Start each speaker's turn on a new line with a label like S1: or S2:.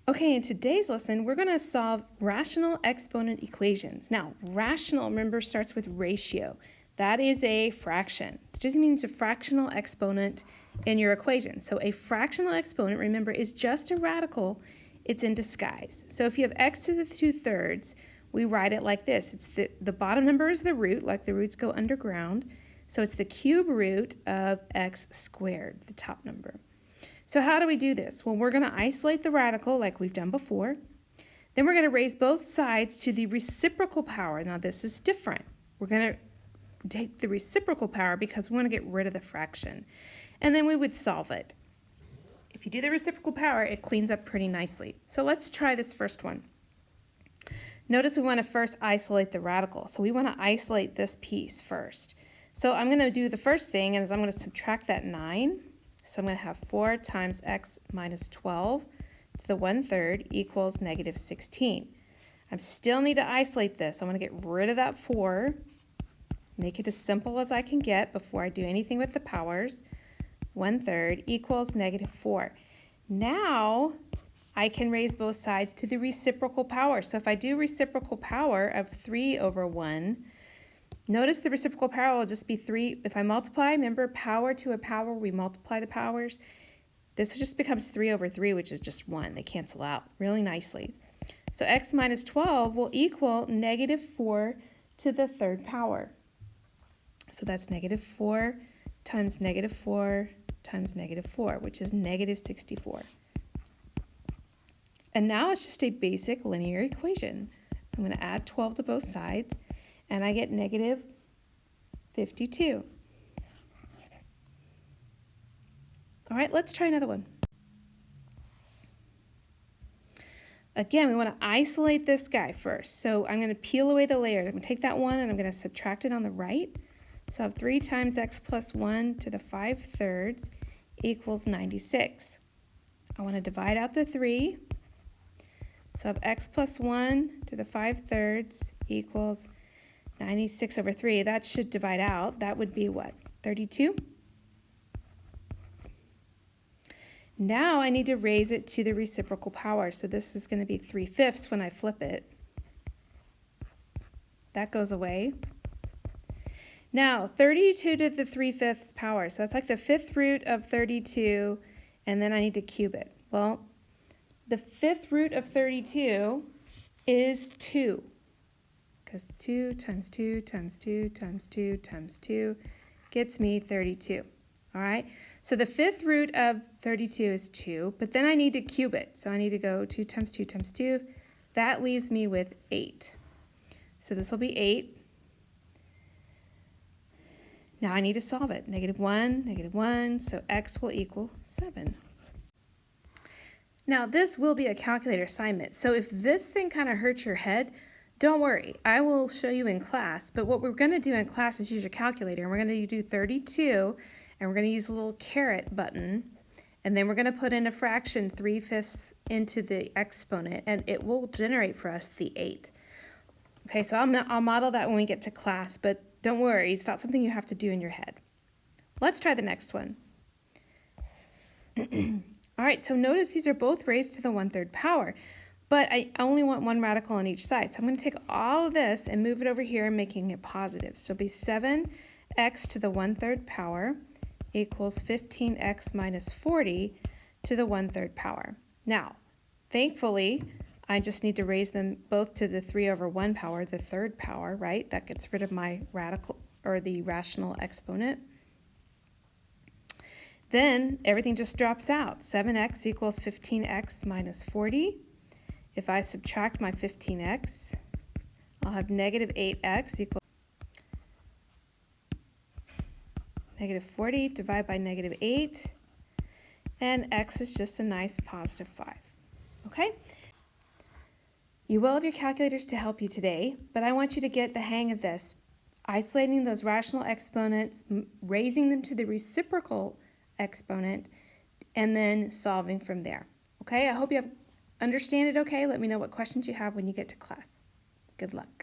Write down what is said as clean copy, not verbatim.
S1: Okay, in today's lesson, we're going to solve rational exponent equations. Now, rational, remember, starts with ratio. That is a fraction. It just means a fractional exponent in your equation. So a fractional exponent, remember, is just a radical. It's in disguise. So if you have x to the 2/3, we write it like this. It's the bottom number is the root, like the roots go underground. So it's the cube root of x squared, the top number. So how do we do this? Well, we're going to isolate the radical like we've done before. Then we're going to raise both sides to the reciprocal power. Now this is different. We're going to take the reciprocal power because we want to get rid of the fraction. And then we would solve it. If you do the reciprocal power, it cleans up pretty nicely. So let's try this first one. Notice we want to first isolate the radical. So we want to isolate this piece first. So I'm going to do the first thing is I'm going to subtract that 9. So I'm going to have 4 times x minus 12 to the 1/3 equals negative 16. I still need to isolate this. I'm going to get rid of that 4, make it as simple as I can get before I do anything with the powers. 1/3 equals negative 4. Now I can raise both sides to the reciprocal power. So if I do reciprocal power of 3/1, notice the reciprocal power will just be 3. If I multiply, remember power to a power, we multiply the powers. This just becomes 3/3, which is just 1. They cancel out really nicely. So x minus 12 will equal negative 4 to the 3rd power. So that's negative 4 times negative 4 times negative 4, which is negative 64. And now it's just a basic linear equation. So I'm going to add 12 to both sides. And I get negative 52. All right, let's try another one. Again, we want to isolate this guy first. So I'm going to peel away the layers. I'm going to take that 1 and I'm going to subtract it on the right. So I have 3 times x plus 1 to the 5/3 equals 96. I want to divide out the 3. So I have x plus 1 to the 5/3 equals 96/3, that should divide out. That would be what? 32? Now I need to raise it to the reciprocal power. So this is going to be 3/5 when I flip it. That goes away. Now 32 to the 3/5 power. So that's like the 5th root of 32, and then I need to cube it. Well, the 5th root of 32 is 2. Because 2 times 2 times 2 times 2 times 2 gets me 32. All right, so the 5th root of 32 is 2, but then I need to cube it. So I need to go 2 times 2 times 2. That leaves me with 8. So this will be 8. Now I need to solve it. Negative 1, so x will equal 7. Now this will be a calculator assignment. So if this thing kind of hurts your head, don't worry, I will show you in class, but what we're going to do in class is use your calculator, and we're going to do 32, and we're going to use a little caret button, and then we're going to put in a fraction 3/5 into the exponent, and it will generate for us the 8. Okay, so I'll model that when we get to class, but don't worry, it's not something you have to do in your head. Let's try the next one. All right, so notice these are both raised to the 1/3 power. But I only want one radical on each side. So I'm going to take all of this and move it over here, making it positive. So it'll be 7x to the 1/3 power equals 15x minus 40 to the 1/3 power. Now, thankfully, I just need to raise them both to the 3/1 power, the 3rd power, right? That gets rid of my radical, or the rational exponent. Then everything just drops out. 7x equals 15x minus 40. If I subtract my 15x, I'll have negative 8x equals negative 40 divided by negative 8, and x is just a nice positive 5. Okay? You will have your calculators to help you today, but I want you to get the hang of this. Isolating those rational exponents, raising them to the reciprocal exponent, and then solving from there. Okay? I hope you understand it okay. Let me know what questions you have when you get to class. Good luck.